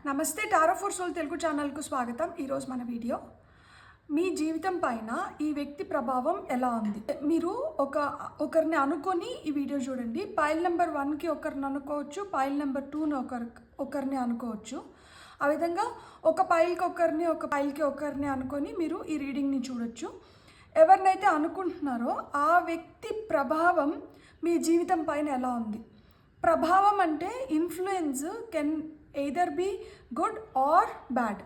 నమస్తే tarot for soul Telugu ఛానల్కు స్వాగతం. ఈరోజు మన వీడియో మీ జీవితం పైన ఈ వ్యక్తి ప్రభావం ఎలా ఉంది. మీరు ఒకరిని అనుకొని ఈ వీడియో చూడండి. పైల్ నెంబర్ 1కి ఒకరిని అనుకోవచ్చు, పైల్ నెంబర్ 2ని ఒకరిని అనుకోవచ్చు. ఆ విధంగా ఒక పైల్కి ఒకరిని అనుకొని మీరు ఈ రీడింగ్ని చూడొచ్చు. ఎవరినైతే అనుకుంటున్నారో ఆ వ్యక్తి ప్రభావం మీ జీవితం పైన ఎలా ఉంది. ప్రభావం అంటే influence can either be good or bad.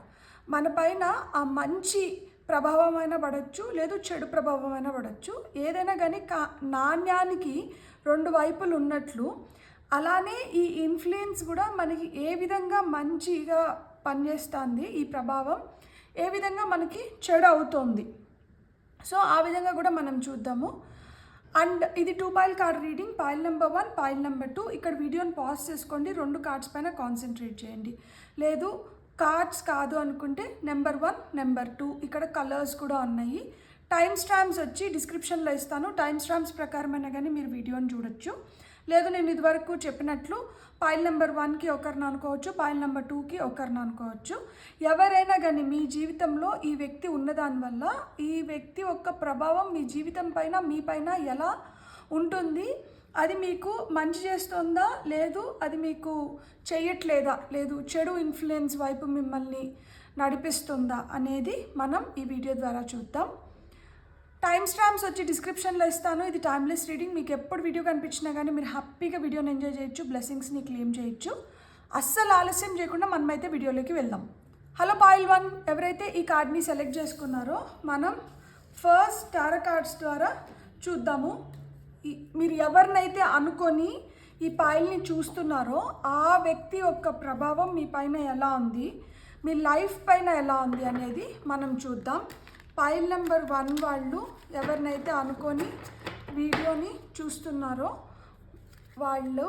మన పైన ఆ మంచి ప్రభావం అయినా పడవచ్చు, లేదు చెడు ప్రభావం అయినా పడవచ్చు. ఏదైనా కానీ నాణ్యానికి రెండు వైపులు ఉన్నట్లు అలానే ఈ ఇన్ఫ్లుయెన్స్ కూడా మనకి ఏ విధంగా మంచిగా పనిచేస్తుంది, ఈ ప్రభావం ఏ విధంగా మనకి చెడు అవుతుంది. సో ఆ విధంగా కూడా మనం చూద్దాము. అండ్ ఇది 2 pile card reading. Pile number 1, pile number 2. ఇక్కడ వీడియోని పాజ్ చేసుకోండి, 2 కార్డ్స్ పైన కాన్సన్ట్రేట్ చేయండి. లేదు కార్డ్స్ కాదు అనుకుంటే నెంబర్ 1, నెంబర్ 2 ఇక్కడ కలర్స్ కూడా ఉన్నాయి. టైమ్ స్టాంప్స్ వచ్చి డిస్క్రిప్షన్లో ఇస్తాను. టైమ్ స్టాంప్స్ ప్రకారమైనా కానీ మీరు వీడియోని చూడొచ్చు. లేదు నేను ఇదివరకు చెప్పినట్లు పైల్ నెంబర్ 1కి ఒకరిని అనుకోవచ్చు, పైల్ నెంబర్ 2కి ఒకరిని అనుకోవచ్చు. ఎవరైనా కానీ మీ జీవితంలో ఈ వ్యక్తి ఉన్నదానివల్ల ఈ వ్యక్తి యొక్క ప్రభావం మీ జీవితం పైన మీ పైన ఎలా ఉంటుంది, అది మీకు మంచి చేస్తుందా, లేదు అది మీకు చేయట్లేదా, లేదు చెడు ఇన్ఫ్లుయెన్స్ వైపు మిమ్మల్ని నడిపిస్తుందా అనేది మనం ఈ వీడియో ద్వారా చూద్దాం. టైమ్ స్టాంప్స్ వచ్చి డిస్క్రిప్షన్లో ఇస్తాను. ఇది టైమ్లెస్ రీడింగ్. మీకు ఎప్పుడు వీడియో కనిపించినా కానీ మీరు హ్యాపీగా వీడియోని ఎంజాయ్ చేయొచ్చు, బ్లెస్సింగ్స్ని క్లెయిమ్ చేయొచ్చు. అస్సలు ఆలస్యం చేయకుండా మనమైతే వీడియోలోకి వెళ్దాం. హలో పైల్ 1, ఎవరైతే ఈ కార్డ్ని సెలెక్ట్ చేసుకున్నారో మనం ఫస్ట్ టారో కార్డ్స్ ద్వారా చూద్దాము. మీరు ఎవరినైతే అనుకొని ఈ పైల్ని చూస్తున్నారో ఆ వ్యక్తి యొక్క ప్రభావం మీ పైన ఎలా ఉంది, మీ లైఫ్ పైన ఎలా ఉంది అనేది మనం చూద్దాం. పైల్ నెంబర్ 1 వాళ్ళు ఎవరినైతే అనుకొని వీడియోని చూస్తున్నారో వాళ్ళు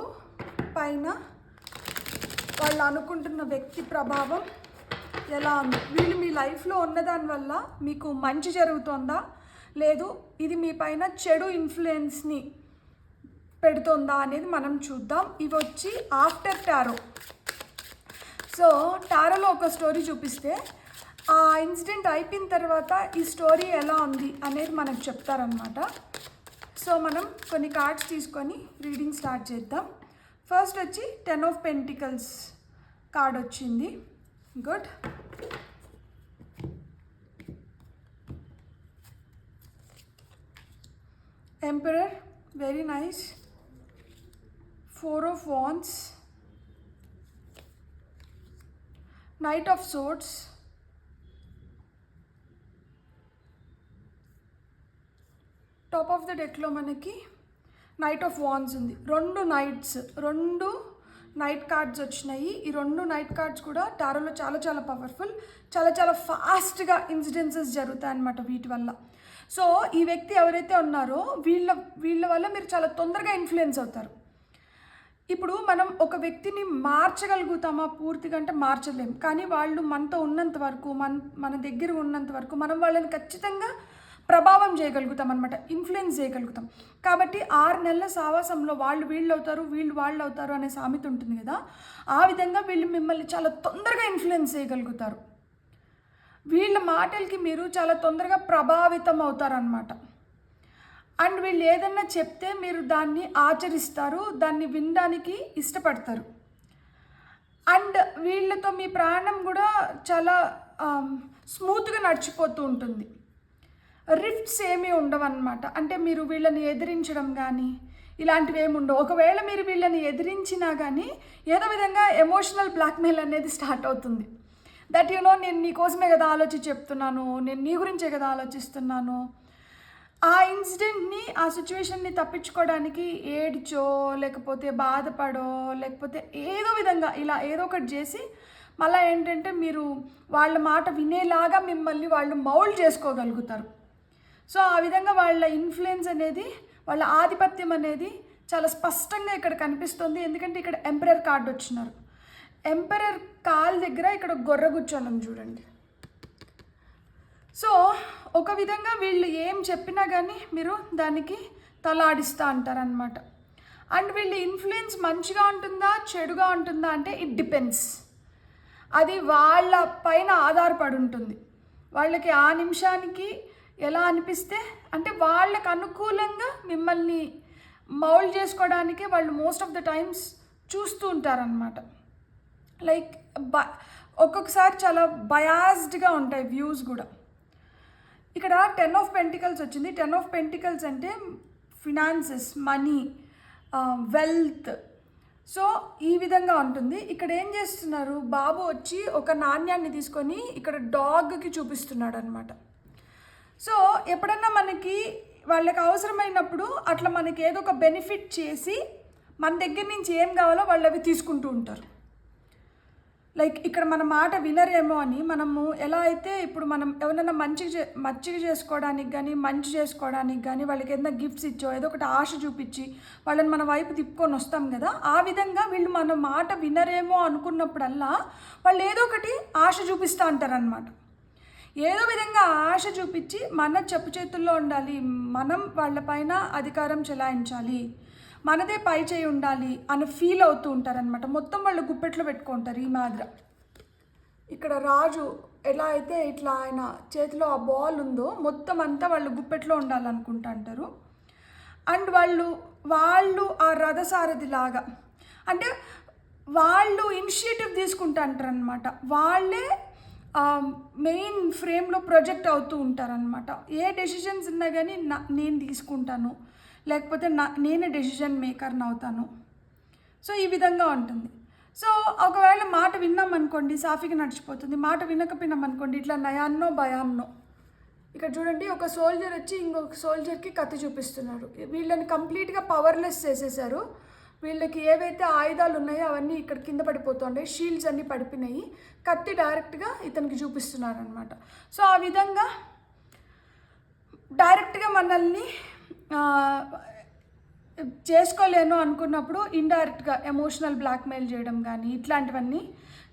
పైన వాళ్ళు అనుకుంటున్న వ్యక్తి ప్రభావం ఎలా ఉంది. వీళ్ళు మీ లైఫ్లో ఉన్నదానివల్ల మీకు మంచి జరుగుతుందా, లేదు ఇది మీ పైన చెడు ఇన్ఫ్లుయెన్స్ని పెడుతుందా అనేది మనం చూద్దాం. ఇవి వచ్చి ఆఫ్టర్ టారో. సో టారోలో ఒక స్టోరీ చూపిస్తే ఆ ఇన్సిడెంట్ అయిపోయిన తర్వాత ఈ స్టోరీ ఎలా ఉంది అనేది మనకు చెప్తారనమాట. సో మనం కొన్ని కార్డ్స్ తీసుకొని రీడింగ్ స్టార్ట్ చేద్దాం. ఫస్ట్ వచ్చి 10 ఆఫ్ పెంటికల్స్ కార్డ్ వచ్చింది. Good. Emperor, very nice. 4 of wands, knight of swords, top of the డెక్లో మనకి నైట్ ఆఫ్ వాండ్స్ ఉంది. రెండు నైట్ కార్డ్స్ వచ్చినాయి. ఈ 2 నైట్ కార్డ్స్ కూడా టారోలో చాలా చాలా పవర్ఫుల్, చాలా ఫాస్ట్గా ఇన్సిడెన్సెస్ జరుగుతాయి అన్నమాట వీటి వల్ల. సో ఈ వ్యక్తి ఎవరైతే ఉన్నారో వీళ్ళ వల్ల మీరు చాలా తొందరగా ఇన్ఫ్లుయెన్స్ అవుతారు. ఇప్పుడు మనం ఒక వ్యక్తిని మార్చగలుగుతామా పూర్తిగా అంటే మార్చలేం, కానీ వాళ్ళు మనతో ఉన్నంత వరకు మన దగ్గర ఉన్నంత వరకు మనం వాళ్ళని ఖచ్చితంగా ప్రభావం చేయగలుగుతాం అనమాట, ఇన్ఫ్లుయెన్స్ చేయగలుగుతాం. కాబట్టి 6 నెలల సావాసంలో వీళ్ళు అవుతారు, వాళ్ళు అవుతారు అనే సామెత ఉంటుంది కదా, ఆ విధంగా వీళ్ళు మిమ్మల్ని చాలా తొందరగా ఇన్ఫ్లుయెన్స్ చేయగలుగుతారు. వీళ్ళ మాటలకి మీరు చాలా తొందరగా ప్రభావితం అవుతారనమాట. అండ్ వీళ్ళు ఏదన్నా చెప్తే మీరు దాన్ని ఆచరిస్తారు, దాన్ని వినడానికి ఇష్టపడతారు. అండ్ వీళ్ళతో మీ ప్రయాణం కూడా చాలా స్మూత్గా నడిచిపోతూ ఉంటుంది. రిఫ్ట్స్ ఏమీ ఉండవన్నమాట. అంటే మీరు వీళ్ళని ఎదిరించడం కానీ ఇలాంటివి ఏమి ఉండవు. ఒకవేళ మీరు వీళ్ళని ఎదిరించినా కానీ ఏదో విధంగా ఎమోషనల్ బ్లాక్మెయిల్ అనేది స్టార్ట్ అవుతుంది. దట్ నేను నీ కోసమే కదా ఆలోచించి చెప్తున్నాను, నేను నీ గురించే కదా ఆలోచిస్తున్నాను. ఆ ఇన్సిడెంట్ని, ఆ సిచ్యువేషన్ని తప్పించుకోవడానికి ఏడ్చో, లేకపోతే బాధపడో, లేకపోతే ఏదో విధంగా ఇలా ఏదో ఒకటి చేసి మళ్ళీ ఏంటంటే మీరు వాళ్ళ మాట వినేలాగా మిమ్మల్ని వాళ్ళు మౌల్డ్ చేసుకోగలుగుతారు. సో ఆ విధంగా వాళ్ళ ఇన్ఫ్లుయెన్స్ అనేది, వాళ్ళ ఆధిపత్యం అనేది చాలా స్పష్టంగా ఇక్కడ కనిపిస్తుంది. ఎందుకంటే ఇక్కడ ఎంపరర్ కార్డు వచ్చినారు. ఎంపరర్ కాల్ దగ్గర ఇక్కడ గొర్రె కూర్చోనం చూడండి. సో ఒక విధంగా వీళ్ళు ఏం చెప్పినా కానీ మీరు దానికి తలాడిస్తూ అంటారనమాట. అండ్ వీళ్ళ ఇన్ఫ్లుయెన్స్ మంచిగా ఉంటుందా చెడుగా ఉంటుందా అంటే ఇట్ డిపెండ్స్. అది వాళ్ళ పైన ఆధారపడి ఉంటుంది. వాళ్ళకి ఆ నిమిషానికి ఎలా అనిపిస్తే, అంటే వాళ్ళకు అనుకూలంగా మిమ్మల్ని మౌల్డ్ చేసుకోవడానికి వాళ్ళు మోస్ట్ ఆఫ్ ద టైమ్స్ చూస్తూ ఉంటారనమాట. లైక్ ఒక్కొక్కసారి చాలా బయాస్డ్గా ఉంటాయి వ్యూస్ కూడా. ఇక్కడ 10 ఆఫ్ పెంటికల్స్ వచ్చింది. 10 ఆఫ్ పెంటికల్స్ అంటే ఫినాన్సెస్, మనీ, వెల్త్. సో ఈ విధంగా ఉంటుంది. ఇక్కడ ఏం చేస్తున్నారు, బాబు వచ్చి ఒక నాణ్యాన్ని తీసుకొని ఇక్కడ డాగ్కి చూపిస్తున్నాడు అనమాట. సో ఎప్పుడన్నా మనకి వాళ్ళకి అవసరమైనప్పుడు అట్లా మనకి ఏదో ఒక బెనిఫిట్ చేసి మన దగ్గర నుంచి ఏం కావాలో వాళ్ళు అవి తీసుకుంటూ ఉంటారు. లైక్ ఇక్కడ మన మాట వినరేమో అని మనము ఎలా అయితే ఇప్పుడు మనం ఎవరైనా మచ్చిక చేసుకోవడానికి కానీ మంచి చేసుకోవడానికి కానీ వాళ్ళకి ఏదైనా గిఫ్ట్స్ ఇచ్చో ఏదో ఒకటి ఆశ చూపించి వాళ్ళని మన వైపు తిప్పుకొని వస్తాం కదా, ఆ విధంగా వీళ్ళు మన మాట వినరేమో అనుకున్నప్పుడల్లా వాళ్ళు ఏదో ఒకటి ఆశ చూపిస్తూ అంటారనమాట. ఏదో విధంగా ఆశ చూపించి మన చెప్పు చేతుల్లో ఉండాలి, మనం వాళ్ళపైన అధికారం చెలాయించాలి, మనదే పై చేయి ఉండాలి అని ఫీల్ అవుతూ ఉంటారనమాట. మొత్తం వాళ్ళు గుప్పెట్లో పెట్టుకుంటారు ఈ మాదిర. ఇక్కడ రాజు ఎలా అయితే ఇట్లా ఆయన చేతిలో ఆ బాల్ ఉందో మొత్తం అంతా వాళ్ళు గుప్పెట్లో ఉండాలనుకుంటా అంటారు. అండ్ వాళ్ళు ఆ రథసారథి లాగా, అంటే వాళ్ళు ఇనిషియేటివ్ తీసుకుంటా అంటారు అనమాట. వాళ్ళే మెయిన్ ఫ్రేమ్లో ప్రొజెక్ట్ అవుతూ ఉంటారనమాట. ఏ డెసిషన్స్ ఉన్నా కానీ నేను తీసుకుంటాను, లేకపోతే నేనే డెసిషన్ మేకర్ని అవుతాను. సో ఈ విధంగా ఉంటుంది. సో ఒకవేళ మాట విన్నామనుకోండి సాఫీగా నడిచిపోతుంది, మాట వినకపోయినామనుకోండి ఇట్లా నయాన్నో భయాన్నో. ఇక్కడ చూడండి, ఒక సోల్జర్ వచ్చి ఇంకొక సోల్జర్కి కత్తి చూపిస్తున్నారు. వీళ్ళని కంప్లీట్గా పవర్లెస్ చేసేసారు. వీళ్ళకి ఏవైతే ఆయుధాలు ఉన్నాయో అవన్నీ ఇక్కడ కింద పడిపోతుంటాయి, షీల్డ్స్ అన్నీ పడిపోయినాయి. కత్తి డైరెక్ట్గా ఇతనికి చూపిస్తున్నారు అనమాట. సో ఆ విధంగా డైరెక్ట్గా మనల్ని చేసుకోలేను అనుకున్నప్పుడు ఇండైరెక్ట్గా ఎమోషనల్ బ్లాక్మెయిల్ చేయడం కానీ ఇట్లాంటివన్నీ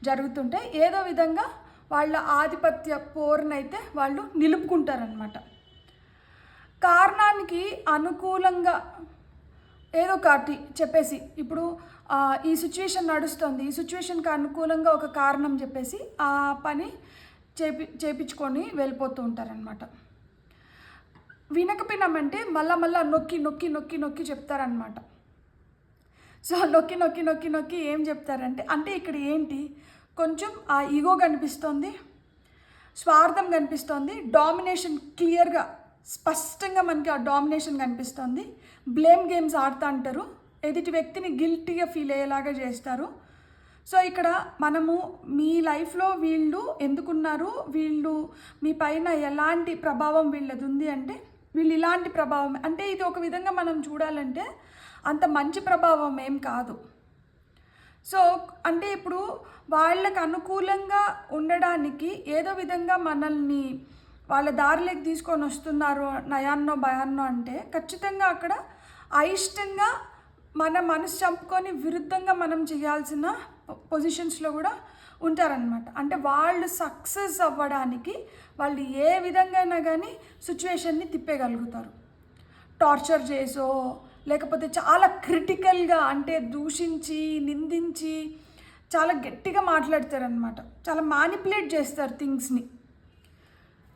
జరుగుతుంటాయి. ఏదో విధంగా వాళ్ళ ఆధిపత్య పోరునైతే వాళ్ళు నిలుపుకుంటారనమాట. కారణానికి అనుకూలంగా ఏదో ఒకటి చెప్పేసి, ఇప్పుడు ఈ సిచ్యువేషన్ నడుస్తుంది, ఈ సిచ్యువేషన్కి అనుకూలంగా ఒక కారణం చెప్పేసి ఆ పని చేపించుకొని వెళ్ళిపోతూ ఉంటారనమాట. వినకపోయినామంటే మళ్ళా నొక్కి నొక్కి నొక్కి నొక్కి చెప్తారనమాట. సో నొక్కి నొక్కి నొక్కి నొక్కి ఏం చెప్తారంటే, అంటే ఇక్కడ ఏంటి, కొంచెం ఆ ఈగో కనిపిస్తుంది, స్వార్థం కనిపిస్తుంది, డామినేషన్ క్లియర్గా స్పష్టంగా మనకి ఆ డామినేషన్ కనిపిస్తుంది. బ్లేమ్ గేమ్స్ ఆడుతూ అంటారు, ఎదుటి వ్యక్తిని గిల్టీగా ఫీల్ అయ్యేలాగా చేస్తారు. సో ఇక్కడ మనము మీ లైఫ్లో వీళ్ళు ఎందుకున్నారు, వీళ్ళు మీ పైన ఎలాంటి ప్రభావం వీళ్ళది ఉంది అంటే వీళ్ళు ఇలాంటి ప్రభావం, అంటే ఇది ఒక విధంగా మనం చూడాలంటే అంత మంచి ప్రభావం ఏం కాదు. సో అంటే ఇప్పుడు వాళ్ళకు అనుకూలంగా ఉండడానికి ఏదో విధంగా మనల్ని వాళ్ళ దారిలోకి తీసుకొని వస్తున్నారు నయాన్నో భయాన్నో అంటే ఖచ్చితంగా అక్కడ అయిష్టంగా మన మనసు చంపుకొని విరుద్ధంగా మనం చేయాల్సిన పొజిషన్స్లో కూడా ఉంటారనమాట. అంటే వాళ్ళు సక్సెస్ అవ్వడానికి వాళ్ళు ఏ విధంగా అయినా కానీ సిచ్యువేషన్ని తిప్పేయగలుగుతారు. టార్చర్ చేసో లేకపోతే చాలా క్రిటికల్గా, అంటే దూషించి నిందించి చాలా గట్టిగా మాట్లాడతారనమాట, చాలా మ్యానిపులేట్ చేస్తారు థింగ్స్ని.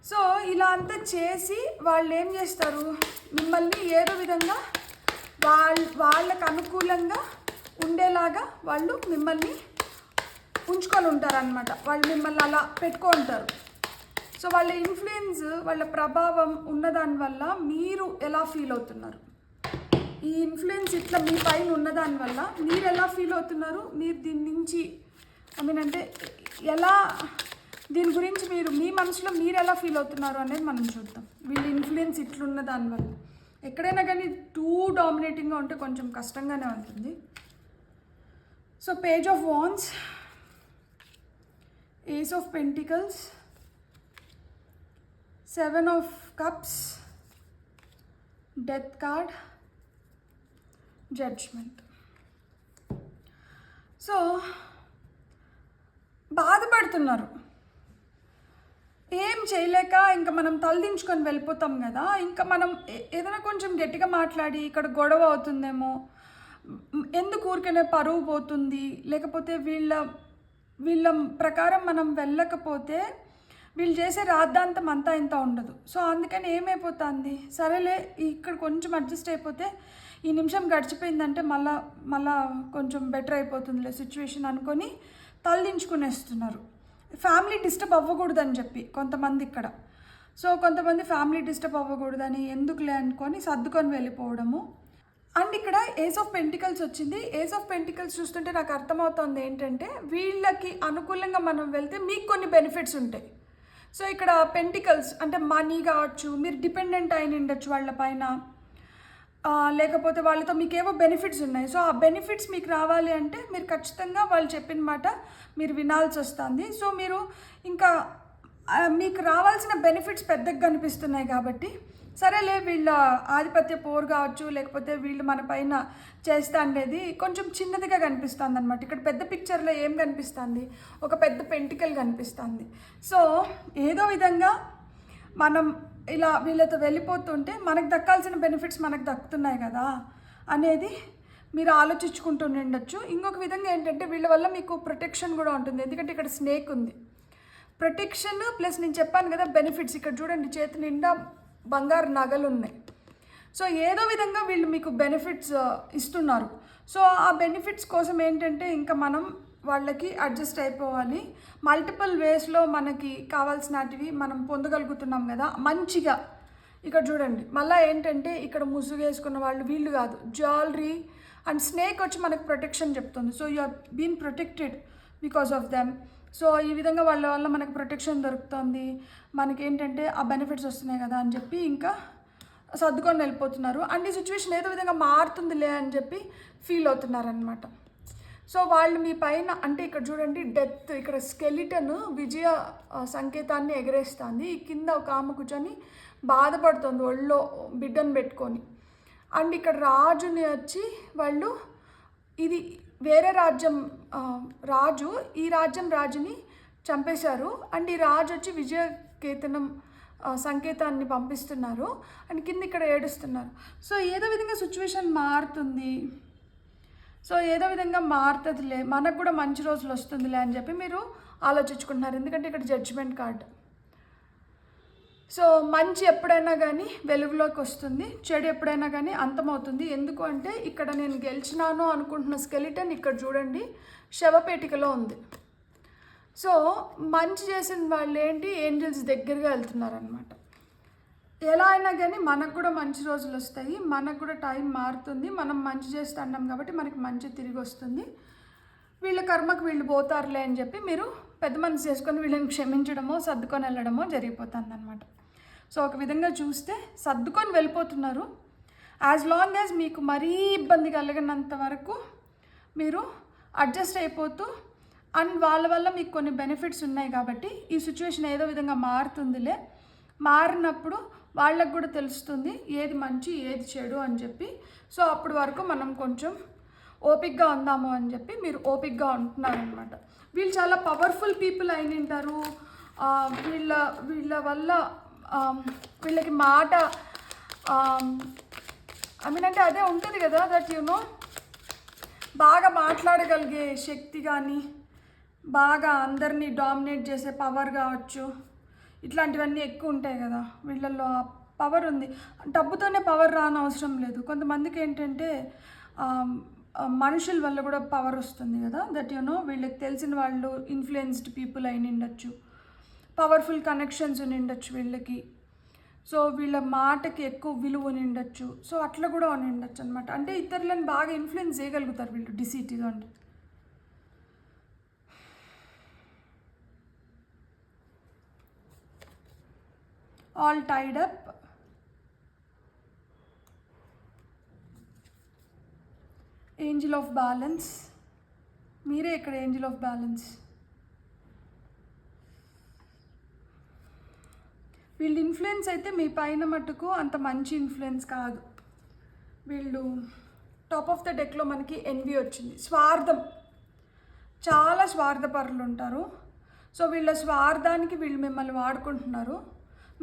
సో ఇలా అంతా చేసి వాళ్ళు ఏం చేస్తారు, మిమ్మల్ని ఏదో విధంగా వాళ్ళకు అనుకూలంగా ఉండేలాగా వాళ్ళు మిమ్మల్ని ఉంచుకొని ఉంటారనమాట. వాళ్ళు మిమ్మల్ని అలా పెట్టుకుంటారు. సో వాళ్ళ ఇన్ఫ్లుయెన్స్, వాళ్ళ ప్రభావం ఉన్నదానివల్ల మీరు ఎలా ఫీల్ అవుతున్నారు, ఈ ఇన్ఫ్లుయెన్స్ ఇట్లా మీ పైన ఉన్నదానివల్ల మీరు ఎలా ఫీల్ అవుతున్నారు, మీరు దీని నుంచి అంటే ఎలా, దీని గురించి మీరు మీ మనసులో మీరు ఎలా ఫీల్ అవుతున్నారు అనేది మనం చూద్దాం. వీళ్ళ ఇన్ఫ్లుయెన్స్ ఇట్లున్న దానివల్ల ఎక్కడైనా కానీ టూ డామినేటింగ్గా ఉంటే కొంచెం కష్టంగానే ఉంటుంది. So page of wands, ace of pentacles, 7 of cups, death card, judgement. So బాధపడుతున్నారు, ఏం చేయలేక ఇంకా మనం తలదించుకొని వెళ్ళిపోతాం కదా, ఇంకా మనం ఏదైనా కొంచెం గట్టిగా మాట్లాడి ఇక్కడ గొడవ అవుతుందేమో, ఎందుకు ఊరికనే పరువు పోతుంది, లేకపోతే వీళ్ళ వీళ్ళ ప్రకారం మనం వెళ్ళకపోతే వీళ్ళు చేసే రాద్ధాంతం అంతా ఇంత ఉండదు. సో అందుకని ఏమైపోతుంది, సరేలే ఇక్కడ కొంచెం అడ్జస్ట్ అయిపోతే ఈ నిమిషం గడిచిపోయిందంటే మళ్ళా కొంచెం బెటర్ అయిపోతుందిలే సిచ్యువేషన్ అనుకొని తలదించుకునేస్తున్నారు. ఫ్యామిలీ డిస్టర్బ్ అవ్వకూడదని చెప్పి కొంతమంది ఇక్కడ. సో కొంతమంది ఫ్యామిలీ డిస్టర్బ్ అవ్వకూడదని ఎందుకులే అనుకొని సర్దుకొని వెళ్ళిపోవడము. అండ్ ఇక్కడ ఏస్ ఆఫ్ పెంటికల్స్ వచ్చింది. ఏస్ ఆఫ్ పెంటికల్స్ చూస్తుంటే నాకు అర్థమవుతుంది ఏంటంటే వీళ్ళకి అనుకూలంగా మనం వెళ్తే మీకు కొన్ని బెనిఫిట్స్ ఉంటాయి. సో ఇక్కడ పెంటికల్స్ అంటే మనీ కావచ్చు, మీరు డిపెండెంట్ అయిన ఉండొచ్చు వాళ్ళ పైన, లేకపోతే వాళ్ళతో మీకు ఏవో బెనిఫిట్స్ ఉన్నాయి. సో ఆ బెనిఫిట్స్ మీకు రావాలి అంటే మీరు ఖచ్చితంగా వాళ్ళు చెప్పిన మాట మీరు వినాల్సి వస్తుంది. సో మీరు ఇంకా మీకు రావాల్సిన బెనిఫిట్స్ పెద్దగా కనిపిస్తున్నాయి కాబట్టి సరేలే వీళ్ళ ఆధిపత్య పోరు కావచ్చు, లేకపోతే వీళ్ళు మన పైన చేస్తా అనేది కొంచెం చిన్నదిగా కనిపిస్తుంది అనమాట. ఇక్కడ పెద్ద పిక్చర్లో ఏం కనిపిస్తుంది, ఒక పెద్ద పెంటికల్ కనిపిస్తుంది. సో ఏదో విధంగా మనం ఇలా వీళ్ళతో వెళ్ళిపోతుంటే మనకు దక్కాల్సిన బెనిఫిట్స్ మనకు దక్కుతున్నాయి కదా అనేది మీరు ఆలోచించుకుంటూ ఉండొచ్చు. ఇంకొక విధంగా ఏంటంటే వీళ్ళ వల్ల మీకు ప్రొటెక్షన్ కూడా ఉంటుంది. ఎందుకంటే ఇక్కడ స్నేక్ ఉంది, ప్రొటెక్షన్ ప్లస్ నేను చెప్పాను కదా బెనిఫిట్స్. ఇక్కడ చూడండి చేతి నిండా బంగారు నగలు ఉన్నాయి. సో ఏదో విధంగా వీళ్ళు మీకు బెనిఫిట్స్ ఇస్తున్నారు. సో ఆ బెనిఫిట్స్ కోసం ఏంటంటే ఇంకా మనం వాళ్ళకి అడ్జస్ట్ అయిపోవాలి. మల్టిపుల్ వేస్లో మనకి కావాల్సినటివి మనం పొందగలుగుతున్నాం కదా మంచిగా. ఇక్కడ చూడండి మళ్ళీ ఏంటంటే ఇక్కడ ముసుగు వేసుకున్న వాళ్ళు వీళ్ళు కాదు, జ్యువెలరీ అండ్ స్నేక్ వచ్చి మనకు ప్రొటెక్షన్ చెప్తుంది. So you are been protected because of them. So ఈ విధంగా వాళ్ళ వల్ల మనకు ప్రొటెక్షన్ దొరుకుతుంది, మనకేంటంటే ఆ బెనిఫిట్స్ వస్తున్నాయి కదా అని చెప్పి ఇంకా సర్దుకొని వెళ్ళిపోతున్నారు. అండ్ ఈ సిచ్యువేషన్ ఏదో విధంగా మారుతుందిలే అని చెప్పి ఫీల్ అవుతున్నారు అనమాట. సో వాళ్ళు మీ పైన అంటే ఇక్కడ చూడండి డెత్, ఇక్కడ స్కెలిటన్ విజయ సంకేతాన్ని ఎగరేస్తుంది. ఈ కింద ఒక ఆమె కూర్చొని బాధపడుతుంది ఒళ్ళో బిడ్డను పెట్టుకొని. అండ్ ఇక్కడ రాజుని వచ్చి వాళ్ళు ఇది వేరే రాజ్యం రాజు, ఈ రాజ్యం రాజుని చంపేశారు. అండ్ ఈ రాజు వచ్చి విజయకేతనం సంకేతాన్ని పంపిస్తున్నారు అండ్ కింద ఇక్కడ ఏడుస్తున్నారు. సో ఏదో విధంగా సిచ్యువేషన్ మారుతుంది. సో ఏదో విధంగా మారుతుందిలే, మనకు కూడా మంచి రోజులు వస్తుందిలే అని చెప్పి మీరు ఆలోచించుకుంటున్నారు. ఎందుకంటే ఇక్కడ జడ్జిమెంట్ కార్డ్. సో మంచి ఎప్పుడైనా కానీ వెలుగులోకి వస్తుంది, చెడు ఎప్పుడైనా కానీ అంతమవుతుంది. ఎందుకు అంటే ఇక్కడ నేను గెలిచినాను అనుకుంటున్న స్కెలిటన్ ఇక్కడ చూడండి శవపేటికలో ఉంది. సో మంచి చేసిన వాళ్ళు ఏంటి ఏంజల్స్ దగ్గరగా వెళ్తున్నారనమాట. ఎలా అయినా కానీ మనకు కూడా మంచి రోజులు వస్తాయి, మనకు కూడా టైం మారుతుంది, మనం మంచి చేస్తున్నాం కాబట్టి మనకి మంచి తిరిగి వస్తుంది. వీళ్ళ కర్మకు వీళ్ళు పోతారులే అని చెప్పి మీరు పెద్ద మనసు చేసుకొని వీళ్ళని క్షమించడమో సర్దుకొని వెళ్ళడమో జరిగిపోతుంది అనమాట. సో ఒక విధంగా చూస్తే సర్దుకొని వెళ్ళిపోతున్నారు. యాజ్ లాంగ్ యాజ్ మీకు మరీ ఇబ్బంది కలిగినంత వరకు మీరు అడ్జస్ట్ అయిపోతూ అండ్ వాళ్ళ వల్ల మీకు కొన్ని బెనిఫిట్స్ ఉన్నాయి కాబట్టి ఈ సిచ్యువేషన్ ఏదో విధంగా మారుతుందిలే. మారినప్పుడు వాళ్ళకు కూడా తెలుస్తుంది ఏది మంచి ఏది చెడు అని చెప్పి. సో అప్పటి వరకు మనం కొంచెం ఓపిక్గా ఉందాము అని చెప్పి మీరు ఓపిక్గా ఉంటున్నారనమాట. వీళ్ళు చాలా పవర్ఫుల్ పీపుల్ అయిన ఉంటారు. వీళ్ళ వల్ల వీళ్ళకి మాట అంటే అదే ఉంటుంది కదా దట్ నో బాగా మాట్లాడగలిగే శక్తి కానీ, బాగా అందరినీ డామినేట్ చేసే పవర్ కావచ్చు, ఇట్లాంటివన్నీ ఎక్కువ ఉంటాయి కదా వీళ్ళల్లో. పవర్ ఉంది, డబ్బుతోనే పవర్ రానవసరం లేదు. కొంతమందికి ఏంటంటే మనుషుల వల్ల కూడా పవర్ వస్తుంది కదా దట్ వీళ్ళకి తెలిసిన వాళ్ళు ఇన్ఫ్లుయెన్స్డ్ పీపుల్ అయిన ఉండొచ్చు, పవర్ఫుల్ కనెక్షన్స్ ఉండొచ్చు వీళ్ళకి. సో వీళ్ళ మాటకి ఎక్కువ విలువ ఉండొచ్చు. సో అట్లా కూడా ఉండొచ్చు అనమాట. అంటే ఇతరులను బాగా ఇన్ఫ్లుయెన్స్ చేయగలుగుతారు వీళ్ళు డిసీట్. ఇదండి all tied up. Angel of balance, మీరే ఇక్కడ ఏంజిల్ ఆఫ్ బ్యాలెన్స్. వీళ్ళ ఇన్ఫ్లుయెన్స్ అయితే మీ పైన మటుకు అంత మంచి ఇన్ఫ్లుయెన్స్ కాదు. వీళ్ళు టాప్ ఆఫ్ ద డెక్లో మనకి ఎన్వి వచ్చింది. స్వార్థం, చాలా స్వార్థపరులు ఉంటారు. సో వీళ్ళ స్వార్థానికి వీళ్ళు మిమ్మల్ని వాడుకుంటున్నారు.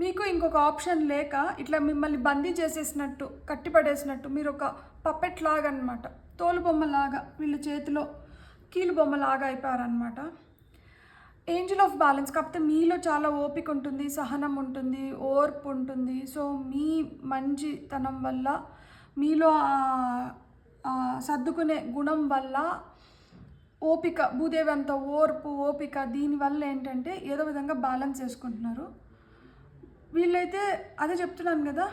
మీకు ఇంకొక ఆప్షన్ లేక ఇట్లా మిమ్మల్ని బందీ చేసేసినట్టు, కట్టిపడేసినట్టు, మీరు ఒక పప్పెట్ లాగా అనమాట, తోలు బొమ్మలాగా, వీళ్ళ చేతిలో కీలు బొమ్మలాగా అయిపోయారనమాట. Angel of balance. కాకపోతే మీలో చాలా ఓపిక ఉంటుంది, సహనం ఉంటుంది, ఓర్పు ఉంటుంది. సో మీ మంచితనం వల్ల, మీలో సర్దుకునే గుణం వల్ల, ఓపిక, భూదేవి అంత ఓర్పు, ఓపిక, దీనివల్ల ఏంటంటే ఏదో విధంగా బ్యాలెన్స్ చేసుకుంటున్నారు. వీళ్ళైతే అదే చెప్తున్నాను కదా,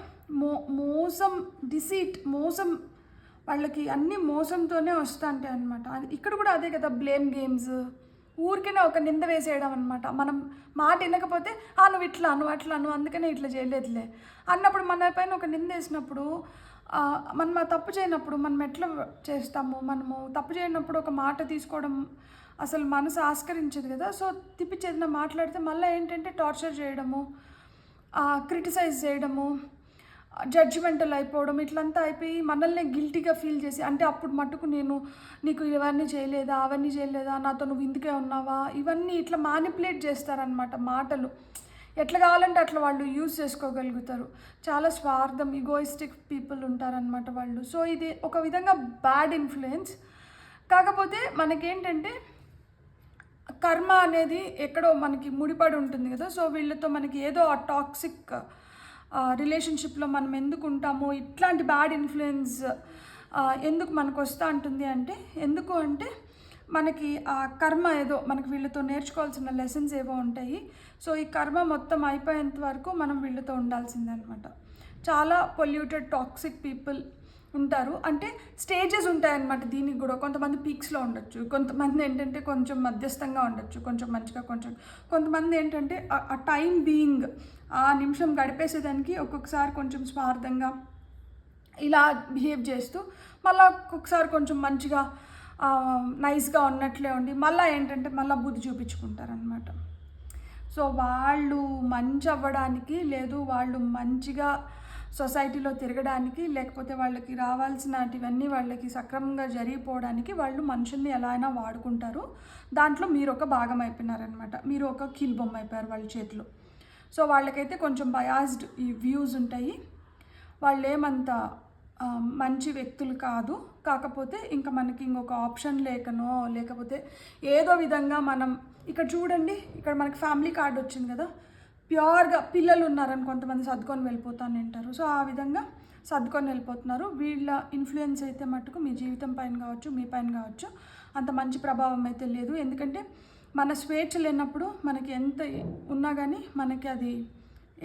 మోసం, డిసీట్, మోసం, వాళ్ళకి అన్నీ మోసంతోనే వస్తుంటాయి అనమాట. ఇక్కడ కూడా అదే కదా, బ్లేమ్ గేమ్స్, ఊరికనే ఒక నింద వేసేయడం అనమాట. మనం మాట వినకపోతే నువ్వు ఇట్లా, నువ్వు అట్లా, నువ్వు అందుకనే ఇట్లా చేయలేదులే అన్నప్పుడు, మన పైన ఒక నింద వేసినప్పుడు, మనం తప్పు చేయనప్పుడు మనం ఎట్లా చేస్తాము? మనము తప్పు చేయనప్పుడు ఒక మాట తీసుకోవడం అసలు మనసు ఆస్కరించదు కదా. సో తిప్పిచేదిన మాట్లాడితే మళ్ళీ ఏంటంటే టార్చర్ చేయడము, క్రిటిసైజ్ చేయడము, జడ్జిమెంటల్ అయిపోవడం, ఇట్లంతా అయిపోయి మనల్ని గిల్టీగా ఫీల్ చేసి, అంటే అప్పుడు మట్టుకు నేను నీకు ఇవన్నీ చేయలేదా, అవన్నీ చేయలేదా, నాతో నువ్వు ఇందుకే ఉన్నావా, ఇవన్నీ ఇట్లా మ్యానిపులేట్ చేస్తారనమాట. మాటలు ఎట్లా కావాలంటే అట్లా వాళ్ళు యూజ్ చేసుకోగలుగుతారు. చాలా స్వార్థం, ఈగోయిస్టిక్ పీపుల్ ఉంటారనమాట వాళ్ళు. సో ఇది ఒక విధంగా బ్యాడ్ ఇన్ఫ్లుయెన్స్. కాకపోతే మనకేంటంటే కర్మ అనేది ఎక్కడో మనకి ముడిపడి ఉంటుంది కదా. సో వీళ్ళతో మనకి ఏదో ఆ టాక్సిక్ రిలేషన్షిప్లో మనం ఎందుకు ఉంటామో, ఇట్లాంటి బ్యాడ్ ఇన్ఫ్లుయెన్స్ ఎందుకు మనకు వస్తూ ఉంటుంది అంటే, ఎందుకు అంటే మనకి ఆ కర్మ ఏదో మనకి వీళ్ళతో నేర్చుకోవాల్సిన లెసన్స్ ఏవో ఉంటాయి. సో ఈ కర్మ మొత్తం అయిపోయేంత వరకు మనం వీళ్ళతో ఉండాల్సిందే అనమాట. చాలా పొల్యూటెడ్, టాక్సిక్ పీపుల్ ఉంటారు. అంటే స్టేజెస్ ఉంటాయన్నమాట దీనికి కూడా. కొంతమంది పీక్స్లో ఉండొచ్చు, కొంతమంది ఏంటంటే కొంచెం మధ్యస్థంగా ఉండొచ్చు, కొంచెం మంచిగా, కొంతమంది ఏంటంటే ఆ టైం బీయింగ్, ఆ నిమిషం గడిపేసేదానికి ఒక్కొక్కసారి కొంచెం స్వార్థంగా ఇలా బిహేవ్ చేస్తూ, మళ్ళీ ఒక్కొక్కసారి కొంచెం మంచిగా నైస్గా ఉన్నట్లే ఉండి మళ్ళీ ఏంటంటే మళ్ళీ బుద్ధి చూపించుకుంటారనమాట. సో వాళ్ళు మంచి అవ్వడానికి, లేదు వాళ్ళు మంచిగా సొసైటీలో తిరగడానికి, లేకపోతే వాళ్ళకి రావాల్సినటివన్నీ వాళ్ళకి సక్రమంగా జరిగిపోవడానికి వాళ్ళు మనుషుల్ని ఎలా అయినా వాడుకుంటారు. దాంట్లో మీరు ఒక భాగం అయిపోయినారనమాట, మీరు ఒక కీల్ బొమ్మ అయిపోయారు వాళ్ళ చేతిలో. సో వాళ్ళకైతే కొంచెం బయాస్డ్ ఈ వ్యూస్ ఉంటాయి. వాళ్ళు ఏమంత మంచి వ్యక్తులు కాదు. కాకపోతే ఇంకా మనకి ఇంకొక ఆప్షన్ లేకనో, లేకపోతే ఏదో విధంగా మనం ఇక్కడ చూడండి, ఇక్కడ మనకి ఫ్యామిలీ కార్డు వచ్చింది కదా, ప్యూర్గా పిల్లలు ఉన్నారని కొంతమంది సర్దుకొని వెళ్ళిపోతాను అంటారు. సో ఆ విధంగా సర్దుకొని వెళ్ళిపోతున్నారు. వీళ్ళ ఇన్ఫ్లుయెన్స్ అయితే మట్టుకు మీ జీవితం పైన కావచ్చు, మీ పైన కావచ్చు, అంత మంచి ప్రభావం అయితే లేదు. ఎందుకంటే మన స్వేచ్ఛ లేనప్పుడు మనకి ఎంత ఉన్నా కానీ మనకి అది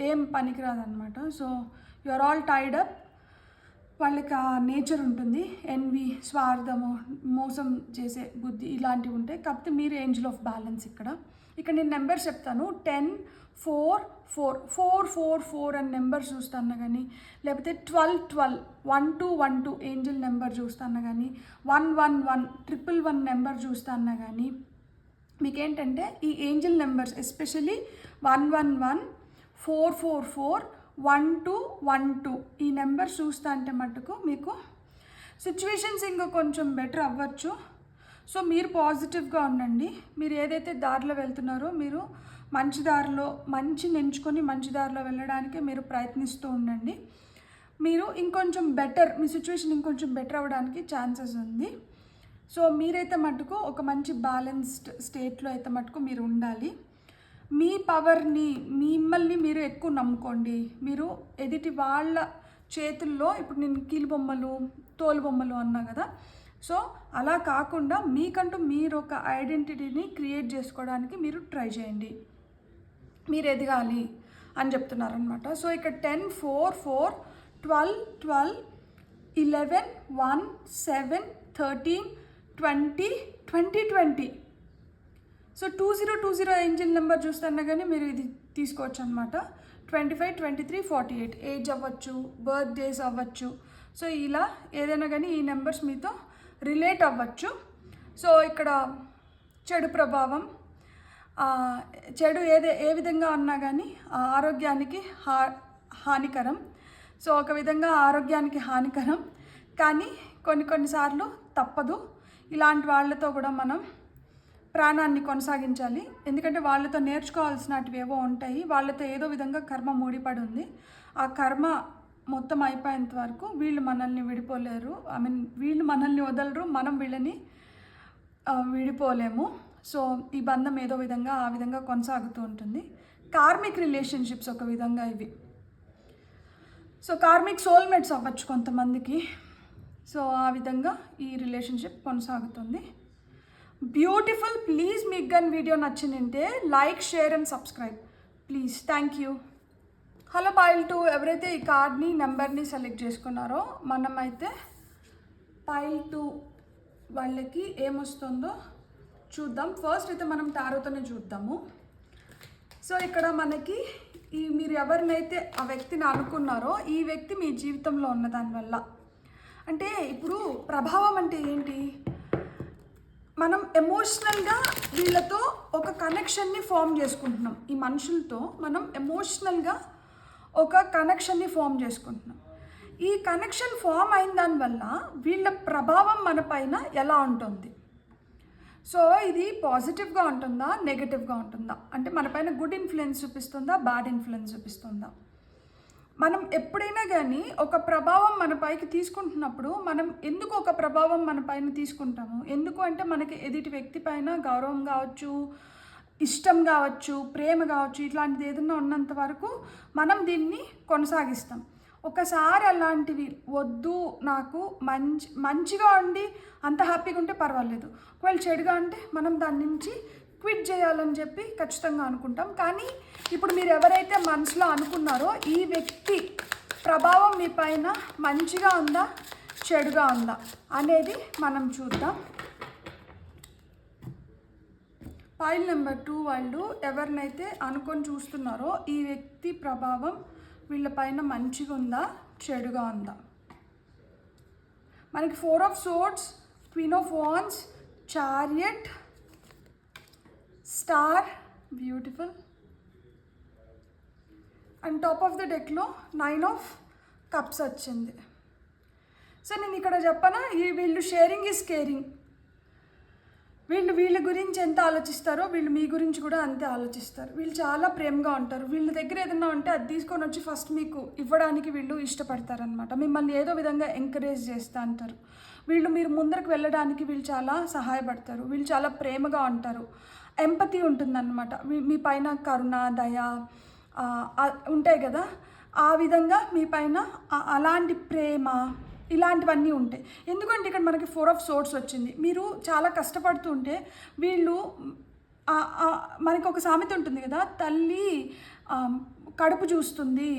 ఏం పనికిరాదనమాట. So you are all tied up. వాళ్ళకి ఆ నేచర్ ఉంటుంది, ఎన్వి, స్వార్థము, మోసం చేసే బుద్ధి, ఇలాంటివి ఉంటాయి. కాకపోతే మీరు ఏంజల్ ఆఫ్ బ్యాలెన్స్. ఇక్కడ నేను నెంబర్స్ చెప్తాను. 10, 4, 4, 4, 4, 4 అని నెంబర్ చూస్తాను కానీ, లేకపోతే 12, 12, 1, 2, 1, 2 ఏంజల్ నెంబర్ చూస్తాను కానీ, 1, 1, 1, 1, నెంబర్ చూస్తాను కానీ, మీకేంటంటే ఈ ఏంజల్ నెంబర్స్ ఎస్పెషలీ 1, 1, 1, 4, 4, 4, 1, 2, 1, 2 ఈ నెంబర్ చూస్తా అంటే మటుకు మీకు సిచ్యువేషన్స్ ఇంకా కొంచెం బెటర్ అవ్వచ్చు. సో మీరు పాజిటివ్గా ఉండండి. మీరు ఏదైతే దారిలో వెళ్తున్నారో మీరు మంచి దారిలో, మంచిని ఎంచుకొని మంచి దారిలో వెళ్ళడానికి మీరు ప్రయత్నిస్తూ ఉండండి. మీరు ఇంకొంచెం బెటర్, మీ సిచ్యువేషన్ ఇంకొంచెం బెటర్ అవ్వడానికి ఛాన్సెస్ ఉంది. సో మీరైతే మటుకు ఒక మంచి బ్యాలెన్స్డ్ స్టేట్లో అయితే మటుకు మీరు ఉండాలి. మీ పవర్ని, మిమ్మల్ని మీరు ఎక్కువ నమ్ముకోండి. మీరు ఎదుటి వాళ్ళ చేతుల్లో, ఇప్పుడు నేను కీలు బొమ్మలు, తోలు బొమ్మలు అన్నా కదా, సో అలా కాకుండా మీకంటూ మీరు ఒక ఐడెంటిటీని క్రియేట్ చేసుకోవడానికి మీరు ట్రై చేయండి. మీరు ఎదగాలి అని చెప్తున్నారనమాట. సో ఇక్కడ 10, 4, 4, 12, 12, 11, 1, 7, 13, 20, 20, 20. సో 2020 ఏంజల్ నెంబర్ చూస్తున్నా కానీ మీరు ఇది తీసుకోవచ్చు అనమాట. 25, 23, 48 ఏజ్ అవ్వచ్చు, బర్త్డేస్ అవ్వచ్చు. సో ఇలా ఏదైనా కానీ ఈ నెంబర్స్ మీతో రిలేట్ అవ్వచ్చు. సో ఇక్కడ చెడు ప్రభావం, చెడు ఏ విధంగా ఉన్నా కానీ ఆరోగ్యానికి హానికరం. సో ఒక విధంగా ఆరోగ్యానికి హానికరం, కానీ కొన్నిసార్లు తప్పదు. ఇలాంటి వాళ్ళతో కూడా మనం ప్రాణాన్ని కొనసాగించాలి. ఎందుకంటే వాళ్ళతో నేర్చుకోవాల్సినవి ఏవో ఉంటాయి. వాళ్ళతో ఏదో విధంగా కర్మ ముడిపడి ఉంది. ఆ కర్మ మొత్తం అయిపోయేంత వరకు వీళ్ళు మనల్ని విడిపోలేరు. వీళ్ళు మనల్ని వదలరు, మనం వీళ్ళని విడిపోలేము. సో ఈ బంధం ఏదో విధంగా ఆ విధంగా కొనసాగుతూ ఉంటుంది. కార్మిక్ రిలేషన్షిప్స్ ఒక విధంగా ఇవి. సో కార్మిక్ సోల్మేట్స్ అవ్వచ్చు కొంతమందికి. సో ఆ విధంగా ఈ రిలేషన్షిప్ కొనసాగుతుంది. బ్యూటిఫుల్. ప్లీజ్ మీకు కానీ వీడియో నచ్చిందంటే like, share and subscribe please. Thank you. Hello pile 2, ఎవరైతే ఈ కార్డ్ని నెంబర్ని సెలెక్ట్ చేసుకున్నారో మనమైతే పైల్ 2 వాళ్ళకి ఏమొస్తుందో చూద్దాం. ఫస్ట్ అయితే మనం టారోతోనే చూద్దాము. సో ఇక్కడ మనకి మీరు ఎవరినైతే ఆ వ్యక్తిని అనుకున్నారో ఈ వ్యక్తి మీ జీవితంలో ఉన్న దానివల్ల, అంటే ఇప్పుడు ప్రభావం అంటే ఏంటి, మనం ఎమోషనల్గా వీళ్ళతో ఒక కనెక్షన్ని ఫామ్ చేసుకుంటున్నాం. ఈ మనుషులతో మనం ఎమోషనల్గా ఒక కనెక్షన్ని ఫామ్ చేసుకుంటున్నాం. ఈ కనెక్షన్ ఫామ్ అయిన దానివల్ల వీళ్ళ ప్రభావం మన పైన ఎలా ఉంటుంది. సో ఇది పాజిటివ్గా ఉంటుందా, నెగటివ్గా ఉంటుందా, అంటే మన పైన గుడ్ ఇన్ఫ్లుయెన్స్ చూపిస్తుందా, బ్యాడ్ ఇన్ఫ్లుయెన్స్ చూపిస్తుందా. మనం ఎప్పుడైనా కానీ ఒక ప్రభావం మన పైకి తీసుకుంటున్నప్పుడు మనం ఎందుకు ఒక ప్రభావం మన పైన తీసుకుంటాము, ఎందుకు అంటే మనకి ఎదుటి వ్యక్తి పైన గౌరవం కావచ్చు, ఇష్టం కావచ్చు, ప్రేమ కావచ్చు, ఇట్లాంటిది ఏదైనా ఉన్నంత వరకు మనం దీన్ని కొనసాగిస్తాం. ఒకసారి అలాంటివి వద్దు, నాకు మంచిగా ఉండి అంత హ్యాపీగా ఉంటే పర్వాలేదు, ఒకవేళ చెడుగా అంటే మనం దాని నుంచి క్విట్ చేయాలని చెప్పి ఖచ్చితంగా అనుకుంటాం. కానీ ఇప్పుడు మీరు ఎవరైతే మనసులో అనుకున్నారో ఈ వ్యక్తి ప్రభావం మీ పైన మంచిగా ఉందా, చెడుగా ఉందా అనేది మనం చూద్దాం. ఫైల్ నెంబర్ 2 వాళ్ళు ఎవరినైతే అనుకొని చూస్తున్నారో ఈ వ్యక్తి ప్రభావం వీళ్ళ పైన మంచిగా ఉందా, చెడుగా ఉందా. మనకి 4 of swords, queen of wands, chariot, star, beautiful, and top of the డెక్లో 9 ఆఫ్ కప్స్ వచ్చింది. సో నేను ఇక్కడ చెప్పనా, వీళ్ళు షేరింగ్ ఈజ్ కేరింగ్. వీళ్ళ గురించి ఎంత ఆలోచిస్తారో వీళ్ళు మీ గురించి కూడా అంతే ఆలోచిస్తారు. వీళ్ళు చాలా ప్రేమగా ఉంటారు. వీళ్ళ దగ్గర ఏదైనా ఉంటే అది తీసుకొని వచ్చి ఫస్ట్ మీకు ఇవ్వడానికి వీళ్ళు ఇష్టపడతారనమాట. మిమ్మల్ని ఏదో విధంగా ఎంకరేజ్ చేస్తూ అంటారు. మీరు ముందరకు వెళ్ళడానికి వీళ్ళు చాలా సహాయపడతారు. వీళ్ళు చాలా ప్రేమగా ఉంటారు. ఎంపతి ఉంటుందన్నమాట. మీ పైన కరుణ, దయ ఉంటాయి కదా, ఆ విధంగా మీ పైన అలాంటి ప్రేమ ఇలాంటివన్నీ ఉంటాయి. ఎందుకంటే ఇక్కడ మనకి 4 ఆఫ్ సోర్డ్స్ వచ్చింది. మీరు చాలా కష్టపడుతూ ఉంటే వీళ్ళు మనకి ఒక సామెత ఉంటుంది కదా, తల్లి కడుపు చూస్తుంది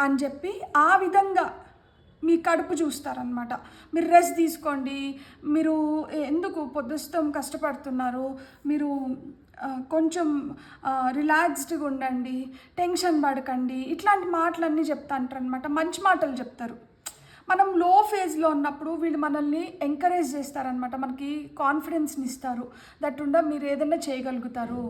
అని చెప్పి ఆ విధంగా మీ కడుపు చూస్తారనమాట. మీరు రెస్ట్ తీసుకోండి, మీరు ఎందుకు పొద్దుస్తం కష్టపడుతున్నారు, మీరు కొంచెం రిలాక్స్డ్గా ఉండండి, టెన్షన్ పడకండి, ఇట్లాంటి మాటలన్నీ చెప్తా అంటారనమాట. మంచి మాటలు చెప్తారు. మనం లో ఫేజ్లో ఉన్నప్పుడు వీళ్ళు మనల్ని ఎంకరేజ్ చేస్తారనమాట. మనకి కాన్ఫిడెన్స్ని ఇస్తారు. దట్టుండా మీరు ఏదైనా చేయగలుగుతారు,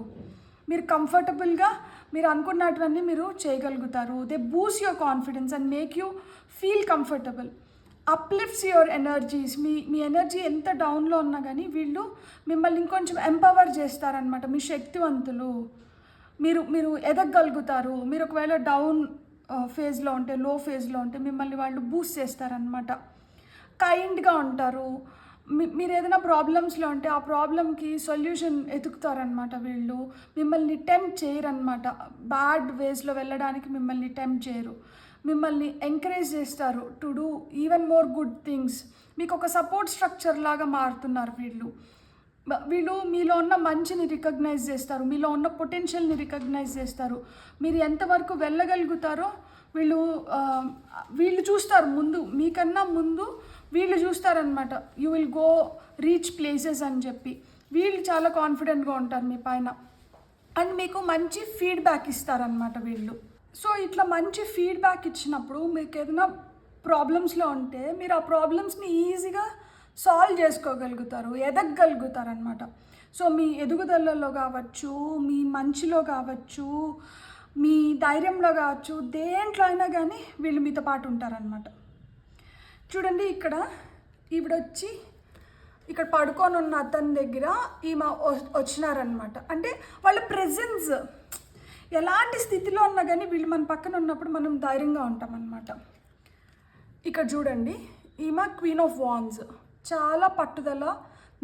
మీరు కంఫర్టబుల్గా మీరు అనుకున్నటువన్నీ మీరు చేయగలుగుతారు. They Boost your confidence and make you feel comfortable, uplifts your energies. Me energy ఎంత డౌన్లో ఉన్నా కానీ వీళ్ళు మిమ్మల్ని ఇంకొంచెం ఎంపవర్ చేస్తారనమాట. మీ శక్తివంతులు, మీరు ఎదగగలుగుతారు. మీరు ఒకవేళ డౌన్ ఫేజ్లో ఉంటే, లో ఫేజ్లో ఉంటే మిమ్మల్ని వాళ్ళు బూస్ట్ చేస్తారనమాట. కైండ్గా ఉంటారు. మీరు ఏదైనా ప్రాబ్లమ్స్లో ఉంటే ఆ ప్రాబ్లమ్కి సొల్యూషన్ ఎతుకుతారనమాట. వీళ్ళు మిమ్మల్ని టెంప్ట్ చేయరనమాట. బ్యాడ్ వేస్లో వెళ్ళడానికి మిమ్మల్ని టెంప్ట్ చేయరు. మిమ్మల్ని ఎంకరేజ్ చేస్తారు to do even more good things. మీకు ఒక సపోర్ట్ స్ట్రక్చర్ లాగా మారుతున్నారు వీళ్ళు. మీలో ఉన్న మంచిని రికగ్నైజ్ చేస్తారు, మీలో ఉన్న పొటెన్షియల్ని రికగ్నైజ్ చేస్తారు. మీరు ఎంతవరకు వెళ్ళగలుగుతారో వీళ్ళు చూస్తారు. మీకన్నా ముందు వీళ్ళు చూస్తారనమాట. You will go reach places అని చెప్పి వీళ్ళు చాలా కాన్ఫిడెంట్గా ఉంటారు మీ పైన. అండ్ మీకు మంచి ఫీడ్బ్యాక్ ఇస్తారనమాట వీళ్ళు. సో ఇట్లా మంచి ఫీడ్బ్యాక్ ఇచ్చినప్పుడు మీకు ఏదైనా ప్రాబ్లమ్స్లో ఉంటే మీరు ఆ ప్రాబ్లమ్స్ని ఈజీగా సాల్వ్ చేసుకోగలుగుతారు, ఎదగగలుగుతారు అనమాట. సో మీ ఎదుగుదలలో కావచ్చు, మీ మంచిలో కావచ్చు, మీ ధైర్యంలో కావచ్చు, దేంట్లో అయినా కానీ వీళ్ళు మీతో పాటు ఉంటారనమాట. చూడండి, ఈవిడొచ్చి ఇక్కడ పడుకొని ఉన్న అతని దగ్గర ఈమె వచ్చినారనమాట. అంటే వాళ్ళ ప్రెజెన్స్ ఎలాంటి స్థితిలో ఉన్నా కానీ వీళ్ళు మన పక్కన ఉన్నప్పుడు మనం ధైర్యంగా ఉంటామన్నమాట. ఇక్కడ చూడండి, ఈమె క్వీన్ ఆఫ్ వాండ్స్, చాలా పట్టుదల,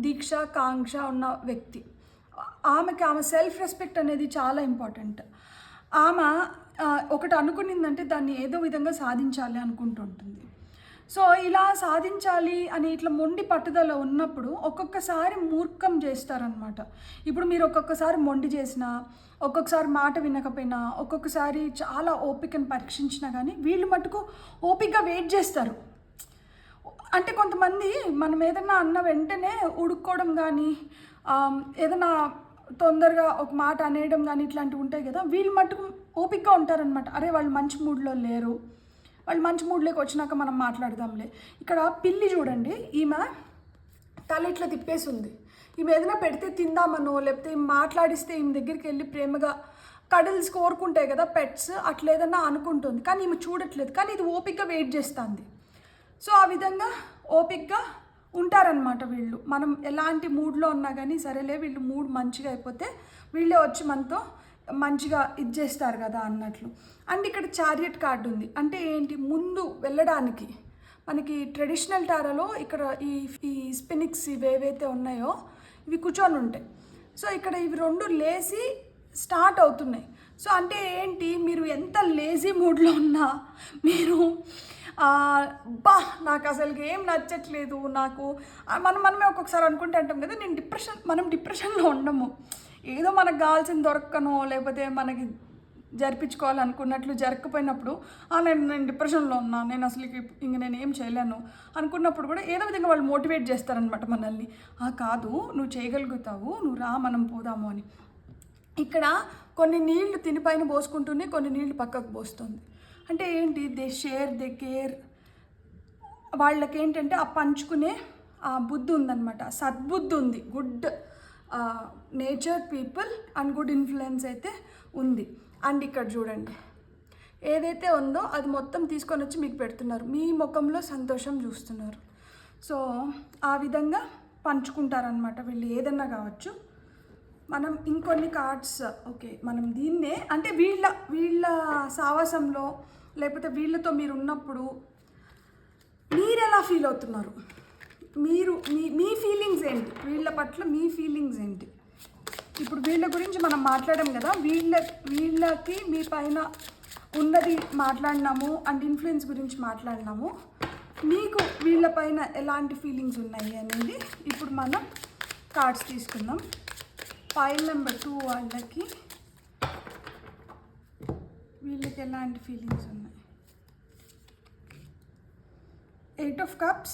దీక్ష, కాంక్ష ఉన్న వ్యక్తి. ఆమె సెల్ఫ్ రెస్పెక్ట్ అనేది చాలా ఇంపార్టెంట్. ఆమె ఒకటి అనుకునిందంటే దాన్ని ఏదో విధంగా సాధించాలి అనుకుంటుంటుంది. సో ఇలా సాధించాలి అని ఇట్లా మొండి పట్టుదల ఉన్నప్పుడు ఒక్కొక్కసారి మూర్ఖం చేస్తారనమాట. ఇప్పుడు మీరు ఒక్కొక్కసారి మొండి చేసినా, ఒక్కొక్కసారి మాట వినకపోయినా, ఒక్కొక్కసారి చాలా ఓపికను పరీక్షించినా కానీ వీళ్ళు మటుకు ఓపికగా వెయిట్ చేస్తారు. అంటే కొంతమంది మనం ఏదన్నా అన్న వెంటనే ఉడుక్కోవడం కానీ, ఏదైనా తొందరగా ఒక మాట అనేయడం కానీ ఇట్లాంటివి ఉంటాయి కదా, వీళ్ళు మటుకు ఓపికగా ఉంటారనమాట. అరే వాళ్ళు మంచి మూడ్లో లేరు, వాళ్ళు మంచి మూడ్లోకి వచ్చినాక మనం మాట్లాడదాంలే. ఇక్కడ పిల్లి చూడండి, ఈమె తల ఇట్లా తిప్పేసి ఉంది. ఈమె ఏదైనా పెడితే తిందామనో లేకపోతే మాట్లాడిస్తే ఈమె దగ్గరికి వెళ్ళి ప్రేమగా కడిల్స్ కోరుకుంటాయి కదా పెట్స్, అట్లా ఏదన్నా అనుకుంటుంది. కానీ ఈమె చూడట్లేదు, కానీ ఇది ఓపికగా వెయిట్ చేస్తుంది. సో ఆ విధంగా ఓపికగా ఉంటారనమాట వీళ్ళు. మనం ఎలాంటి మూడ్లో ఉన్నా కానీ సరేలే వీళ్ళు మూడ్ మంచిగా అయిపోతే వీళ్ళే వచ్చి మనతో మంచిగా ఇది చేస్తారు కదా అన్నట్లు. అండ్ ఇక్కడ చారియట్ కార్డు ఉంది. అంటే ఏంటి, ముందు వెళ్ళడానికి మనకి ట్రెడిషనల్ టారాలో ఇక్కడ ఈ స్పినిక్స్ ఇవి ఏవైతే ఉన్నాయో ఇవి కూర్చొని ఉంటాయి. సో ఇక్కడ ఇవి రెండు లేసి స్టార్ట్ అవుతున్నాయి. సో అంటే ఏంటి, మీరు ఎంత లేజీ మూడ్లో ఉన్నా మీరు నాకు అసలుకి ఏం నచ్చట్లేదు, నాకు మనమే ఒక్కొక్కసారి అనుకుంటే అంటాం కదా, మనం డిప్రెషన్లో ఉండము. ఏదో మనకు కావాల్సింది దొరకనో లేకపోతే మనకి జరిపించుకోవాలనుకున్నట్లు జరగకపోయినప్పుడు నేను డిప్రెషన్లో ఉన్నా, నేను అసలు ఇంక నేను ఏం చేయలేను అనుకున్నప్పుడు కూడా ఏదో విధంగా వాళ్ళు మోటివేట్ చేస్తారనమాట మనల్ని. కాదు నువ్వు చేయగలుగుతావు, నువ్వు రా మనం పోదాము అని. ఇక్కడ కొన్ని నీళ్లు తినిపైన పోసుకుంటూనే కొన్ని నీళ్లు పక్కకు పోస్తుంది. అంటే ఏంటి, దే షేర్, దే కేర్. వాళ్ళకి ఏంటంటే ఆ పంచుకునే ఆ బుద్ధి ఉందన్నమాట, సద్బుద్ధి ఉంది. Good nature people and good influence అయితే ఉంది. అండ్ ఇక్కడ చూడండి, ఏదైతే ఉందో అది మొత్తం తీసుకొని వచ్చి మీకు పెడుతున్నారు, మీ ముఖంలో సంతోషం చూస్తున్నారు. సో ఆ విధంగా పంచుకుంటారనమాట వీళ్ళు, ఏదన్నా కావచ్చు. మనం ఇంకొన్ని కార్డ్స్, ఓకే మనం దీన్నే అంటే వీళ్ళ సావాసంలో లేకపోతే వీళ్ళతో మీరు ఉన్నప్పుడు మీరు ఎలా ఫీల్ అవుతున్నారు, మీ ఫీలింగ్స్ ఏంటి, వీళ్ళ పట్ల మీ ఫీలింగ్స్ ఏంటి. ఇప్పుడు వీళ్ళ గురించి మనం మాట్లాడాం కదా, వీళ్ళకి మీ పైన ఉన్నది మాట్లాడినాము అండ్ ఇన్ఫ్లుయెన్స్ గురించి మాట్లాడినాము. మీకు వీళ్ళ పైన ఎలాంటి ఫీలింగ్స్ ఉన్నాయి అనేది ఇప్పుడు మనం కార్డ్స్ తీసుకుందాం. ఫైల్ నెంబర్ 2 వాళ్ళకి వీళ్ళకి ఎలాంటి ఫీలింగ్స్ ఉన్నాయి. 8 of Cups,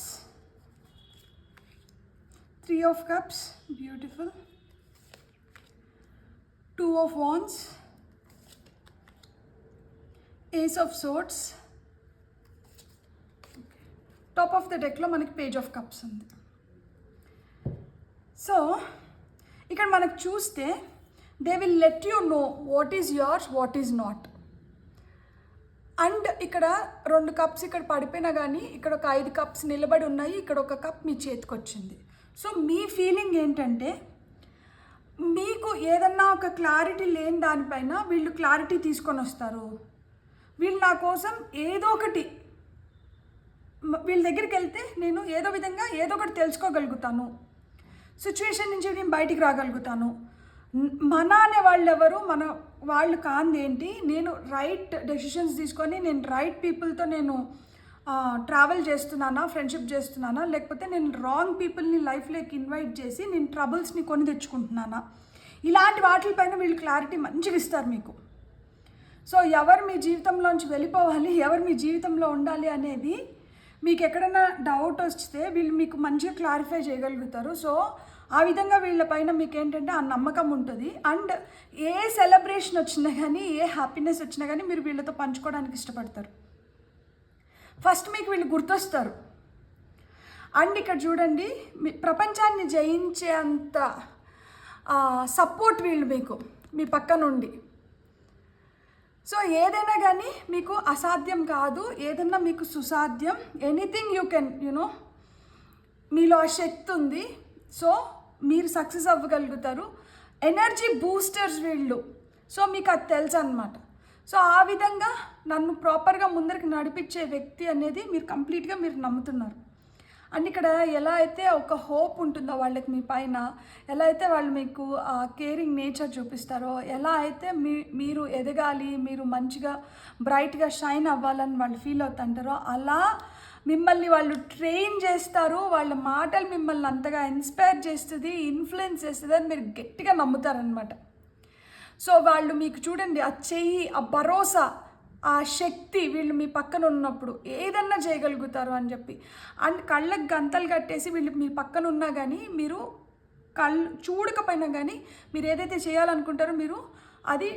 3 of Cups, beautiful, 2 of Wands, Ace of Swords. Top of the డెక్లో మనకి పేజ్ ఆఫ్ కప్స్ ఉంది. సో ఇక్కడ మనకు చూస్తే they will let you know what is yours, what is not. And ఇక్కడ 2 కప్స్ ఇక్కడ పడిపోయినా కానీ ఇక్కడ ఒక 5 కప్స్ నిలబడి ఉన్నాయి, ఇక్కడ ఒక కప్ మీ చేతికి వచ్చింది. సో మీ ఫీలింగ్ ఏంటంటే, మీకు ఏదన్నా ఒక క్లారిటీ లేని దానిపైన వీళ్ళు క్లారిటీ తీసుకొని వస్తారు. వీళ్ళు నా కోసం ఏదో ఒకటి, వీళ్ళ దగ్గరికి వెళ్తే నేను ఏదో విధంగా ఏదో ఒకటి తెలుసుకోగలుగుతాను, సిచ్యువేషన్ నుంచి నేను బయటికి రాగలుగుతాను. మన అనే వాళ్ళు ఎవరు, వాళ్ళు కాందేంటి, నేను రైట్ డెసిషన్స్ తీసుకొని నేను రైట్ పీపుల్తో నేను ట్రావెల్ చేస్తున్నానా, ఫ్రెండ్షిప్ చేస్తున్నానా, లేకపోతే నేను రాంగ్ పీపుల్ని లైఫ్లోకి ఇన్వైట్ చేసి నేను ట్రబుల్స్ని కొని తెచ్చుకుంటున్నానా, ఇలాంటి వాటిపైన వీళ్ళు క్లారిటీ మంచిగా ఇస్తారు మీకు. సో ఎవరు మీ జీవితంలోంచి వెళ్ళిపోవాలి, ఎవరు మీ జీవితంలో ఉండాలి అనేది మీకు ఎక్కడైనా డౌట్ వస్తే వీళ్ళు మీకు మంచిగా క్లారిఫై చేయగలుగుతారు. సో ఆ విధంగా వీళ్ళపైన మీకు ఏంటంటే ఆ నమ్మకం ఉంటుంది. అండ్ ఏ సెలబ్రేషన్ వచ్చినా కానీ, ఏ హ్యాపీనెస్ వచ్చినా కానీ మీరు వీళ్ళతో పంచుకోవడానికి ఇష్టపడతారు. ఫస్ట్ మీకు వీళ్ళు గుర్తొస్తారు. అండ్ ఇక్కడ చూడండి, ప్రపంచాన్ని జయించే అంత సపోర్ట్ వీళ్ళు మీకు మీ పక్క నుండి. సో ఏదైనా కానీ మీకు అసాధ్యం కాదు, ఏదైనా మీకు సుసాధ్యం. ఎనీథింగ్ యూ కెన్, మీలో ఆ శక్తి ఉంది. సో మీరు సక్సెస్ అవ్వగలుగుతారు. ఎనర్జీ బూస్టర్స్ వీళ్ళు. సో మీకు అది తెలుసు అన్నమాట. సో ఆ విధంగా నన్ను ప్రాపర్గా ముందరికి నడిపించే వ్యక్తి అనేది మీరు కంప్లీట్గా మీరు నమ్ముతున్నారు. అండ్ ఇక్కడ ఎలా అయితే ఒక హోప్ ఉంటుందో వాళ్ళకి మీ పైన, ఎలా అయితే వాళ్ళు మీకు ఆ కేరింగ్ నేచర్ చూపిస్తారో, ఎలా అయితే మీరు ఎదగాలి, మీరు మంచిగా బ్రైట్గా షైన్ అవ్వాలని వాళ్ళు ఫీల్ అవుతుంటారో, అలా మిమ్మల్ని వాళ్ళు ట్రైన్ చేస్తారు. వాళ్ళ మాటలు మిమ్మల్ని అంతగా ఇన్స్పైర్ చేస్తుంది, ఇన్ఫ్లుయెన్స్ చేస్తుంది అని మీరు గట్టిగా నమ్ముతారనమాట. సో వాళ్ళు మీకు చూడండి, ఆ చెయ్యి, ఆ భరోసా, ఆ శక్తి, వీళ్ళు మీ పక్కన ఉన్నప్పుడు ఏదన్నా చేయగలుగుతారు అని చెప్పి. అండ్ కళ్ళకు గంతలు కట్టేసి వీళ్ళు మీ పక్కన ఉన్నా కానీ, మీరు కళ్ళు చూడకపోయినా కానీ మీరు ఏదైతే చేయాలనుకుంటారో మీరు అది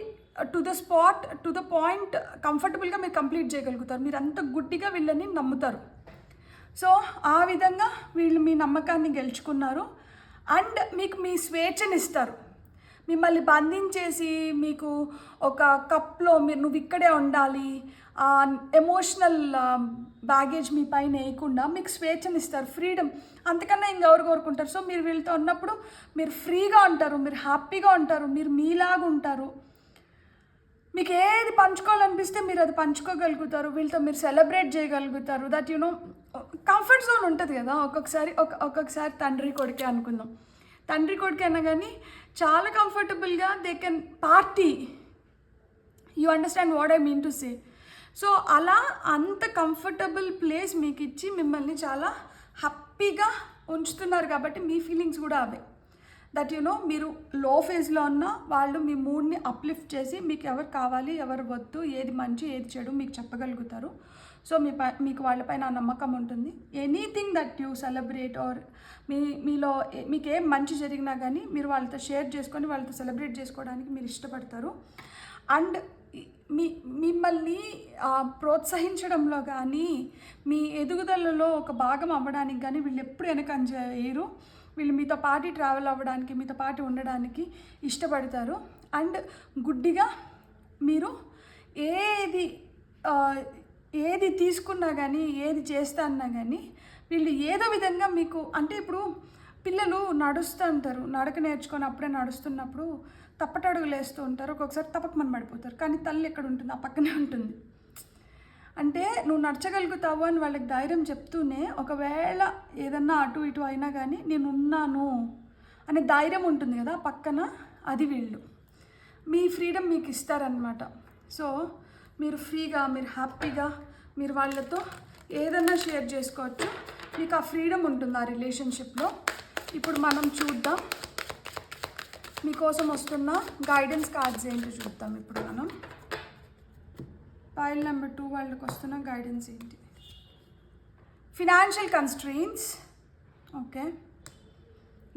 to the spot, to the point, కంఫర్టబుల్గా మీరు కంప్లీట్ చేయగలుగుతారు. మీరు అంత గుడ్డిగా వీళ్ళని నమ్ముతారు. సో ఆ విధంగా వీళ్ళు మీ నమ్మకాన్ని గెలుచుకున్నారు. అండ్ మీకు మీ స్వేచ్ఛనిస్తారు. మిమ్మల్ని బంధించేసి మీకు ఒక కప్లో నువ్వు ఇక్కడే ఉండాలి, ఎమోషనల్ బ్యాగేజ్ మీ పైన వేయకుండా మీకు స్వేచ్ఛనిస్తారు, ఫ్రీడమ్. అంతకన్నా ఇంకెవరు కోరుకుంటారు? సో మీరు వీళ్ళతో ఉన్నప్పుడు మీరు ఫ్రీగా ఉంటారు, మీరు హ్యాపీగా ఉంటారు, మీరు మీలాగా ఉంటారు. మీకు ఏది పంచుకోవాలనిపిస్తే మీరు అది పంచుకోగలుగుతారు. వీళ్ళతో మీరు సెలబ్రేట్ చేయగలుగుతారు. దట్ కంఫర్ట్ జోన్ ఉంటుంది కదా. ఒక్కొక్కసారి తండ్రి కొడుకే అనుకుందాం, తండ్రి కొడుకు అయినా కానీ చాలా కంఫర్టబుల్గా they can party. You understand what I mean to say. So అలా అంత కంఫర్టబుల్ ప్లేస్ మీకు ఇచ్చి మిమ్మల్ని చాలా హ్యాపీగా ఉంచుతున్నారు కాబట్టి మీ ఫీలింగ్స్ కూడా అవే. దట్ మీరు లో ఫేజ్లో ఉన్న వాళ్ళు మీ మూడ్ని అప్లిఫ్ట్ చేసి మీకు ఎవరు కావాలి, ఎవరు వద్దు, ఏది మంచి ఏది చెడు మీకు చెప్పగలుగుతారు. సో మీకు వాళ్ళపైన ఆ నమ్మకం ఉంటుంది. Anything that you celebrate or మీలో మీకు ఏం మంచి జరిగినా కానీ మీరు వాళ్ళతో షేర్ చేసుకొని వాళ్ళతో సెలబ్రేట్ చేసుకోవడానికి మీరు ఇష్టపడతారు. అండ్ మిమ్మల్ని ప్రోత్సహించడంలో కానీ మీ ఎదుగుదలలో ఒక భాగం అవ్వడానికి కానీ వీళ్ళు ఎప్పుడు వెనకంజ వేయరు. వీళ్ళు మీతో పాటు ట్రావెల్ అవ్వడానికి, మీతో పాటు ఉండడానికి ఇష్టపడతారు. అండ్ గుడ్డిగా మీరు ఏది తీసుకున్నా కానీ, ఏది చేస్తా అన్నా కానీ వీళ్ళు ఏదో విధంగా మీకు, అంటే ఇప్పుడు పిల్లలు నడుస్తూ ఉంటారు, నడక నేర్చుకొని అప్పుడే నడుస్తున్నప్పుడు తప్పటడుగులు వేస్తూ ఉంటారు, ఒక్కొక్కసారి తప్పకమని పడిపోతారు. కానీ తల్లి ఎక్కడ ఉంటుంది? ఆ పక్కనే ఉంటుంది. అంటే నువ్వు నడచగలుగుతావు అని వాళ్ళకి ధైర్యం చెప్తూనే, ఒకవేళ ఏదన్నా అటు ఇటు అయినా కానీ నేను ఉన్నాను అనే ధైర్యం ఉంటుంది కదా పక్కన, అది వీళ్ళు మీ ఫ్రీడమ్ మీకు ఇస్తారనమాట. సో మీరు ఫ్రీగా, మీరు హ్యాపీగా మీరు వాళ్ళతో ఏదన్నా షేర్ చేసుకోవచ్చు. మీకు ఆ ఫ్రీడమ్ ఉంటుంది ఆ రిలేషన్షిప్లో. ఇప్పుడు మనం చూద్దాం, మీకోసం వస్తున్న గైడెన్స్ కార్డ్స్ ఏంటో చూద్దాం. ఇప్పుడు మనం ఫైల్ నెంబర్ 2 వాళ్ళకి వస్తున్న గైడెన్స్ ఏంటి? Financial constraints. Okay.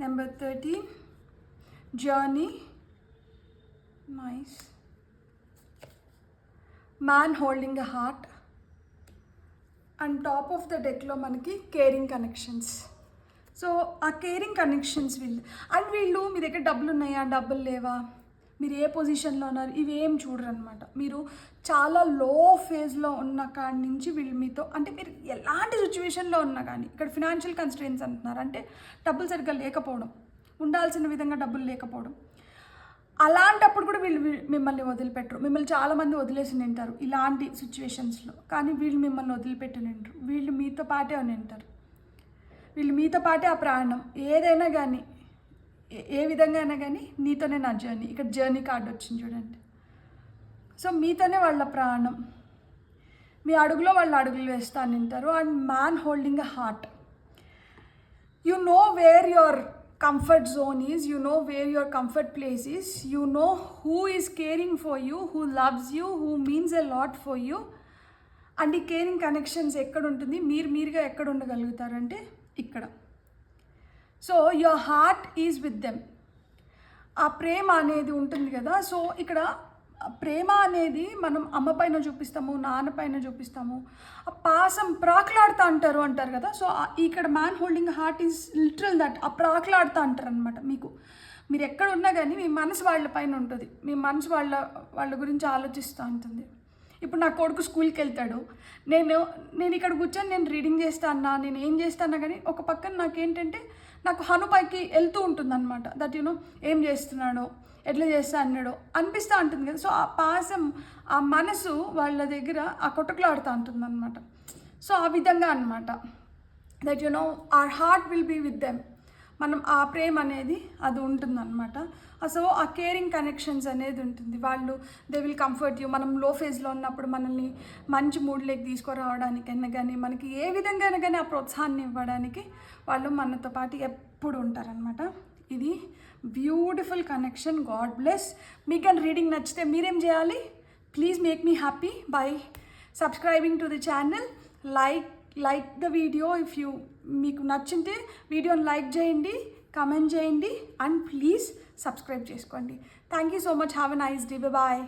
Number 13 journey. Nice. Man holding a heart. And top of the డెక్లో మనకి కేరింగ్ కనెక్షన్స్. సో ఆ కేరింగ్ కనెక్షన్స్ వీళ్ళు మీ దగ్గర డబ్బులు ఉన్నాయా, డబ్బులు లేవా, మీరు ఏ పొజిషన్లో ఉన్నారు, ఇవి ఏం చూడరు అనమాట. మీరు చాలా లో ఫేజ్లో ఉన్న కాడి నుంచి వీళ్ళు మీతో, అంటే మీరు ఎలాంటి సిచ్యువేషన్లో ఉన్నా కానీ, ఇక్కడ ఫినాన్షియల్ కన్స్ట్రెయిన్స్ అంటున్నారు అంటే డబ్బులు సరిగ్గా లేకపోవడం, ఉండాల్సిన విధంగా డబ్బులు లేకపోవడం. అలాంటప్పుడు కూడా వీళ్ళు మిమ్మల్ని వదిలిపెట్టరు. మిమ్మల్ని చాలామంది వదిలేసి నింటారు ఇలాంటి సిచ్యువేషన్స్లో, కానీ వీళ్ళు మిమ్మల్ని వదిలిపెట్టి నింటారు. వీళ్ళు మీతో పాటే నింటారు. వీళ్ళు మీతో పాటే ఆ ప్రాణం. ఏదైనా కానీ, ఏ విధంగా అయినా కానీ నీతోనే నా జర్నీ. ఇక్కడ జర్నీ కార్డు వచ్చింది చూడండి. సో మీతోనే వాళ్ళ ప్రాణం. మీ అడుగులో వాళ్ళు అడుగులు వేస్తా నింటారు. And man holding a heart. You know where your comfort zone is, you know where your comfort place is, you know who is caring for you, who loves you, who means a lot for you. And ఈ caring connections ఎక్కడ ఉంటుంది? మీరుగా ఎక్కడ ఉండగలుగుతారంటే ఇక్కడ. So your heart is with them. ఆ ప్రేమ అనేది ఉంటుంది కదా. సో ఇక్కడ ప్రేమ అనేది మనం అమ్మ పైన చూపిస్తాము, నాన్న పైన చూపిస్తాము. ఆ పాసం ప్రాకులాడుతూ అంటారు కదా. సో ఇక్కడ man holding heart is literal that. ఆ ప్రాకులాడుతూ అంటారు అనమాట. మీరు ఎక్కడ ఉన్నా కానీ మీ మనసు వాళ్ళ పైన ఉంటుంది. మీ మనసు వాళ్ళ గురించి ఆలోచిస్తూ ఉంటుంది. ఇప్పుడు నా కొడుకు స్కూల్కి వెళ్తాడు, నేను ఇక్కడ కూర్చొని నేను రీడింగ్ చేస్తానా, నేను ఏం చేస్తానా కానీ ఒక పక్కన నాకేంటంటే నాకు హనుపైకి వెళ్తూ ఉంటుంది అనమాట. దట్ ఏం చేస్తున్నాడో, ఎట్లా చేస్తా అన్నాడో అనిపిస్తూ ఉంటుంది కదా. సో ఆ పాసం, ఆ మనసు వాళ్ళ దగ్గర ఆ కొట్టుకులాడుతూ ఉంటుంది అనమాట. సో ఆ విధంగా అనమాట. That you know our heart will be with them. మనం ఆ ప్రేమ అనేది అది ఉంటుందన్నమాట. సో ఆ కేరింగ్ కనెక్షన్స్ అనేది ఉంటుంది. వాళ్ళు దే విల్ కంఫర్ట్ యూ. మనం లో ఫేజ్లో ఉన్నప్పుడు మనల్ని మంచి మూడ్లోకి తీసుకురావడానికైనా కానీ, మనకి ఏ విధంగా అయినా కానీ ఆ ప్రోత్సాహాన్ని ఇవ్వడానికి వాళ్ళు మనతో పాటు ఎప్పుడు ఉంటారనమాట. ఇది బ్యూటిఫుల్ కనెక్షన్. God bless. మీకు కానీ రీడింగ్ నచ్చితే మీరేం చేయాలి? Please make me happy by subscribing to the channel. Like the video if you, మీకు నచ్చింటే వీడియోని లైక్ చేయండి, కమెంట్ చేయండి, అండ్ ప్లీజ్ సబ్స్క్రైబ్ చేసుకోండి. Thank you so much. Have a nice day. Bye.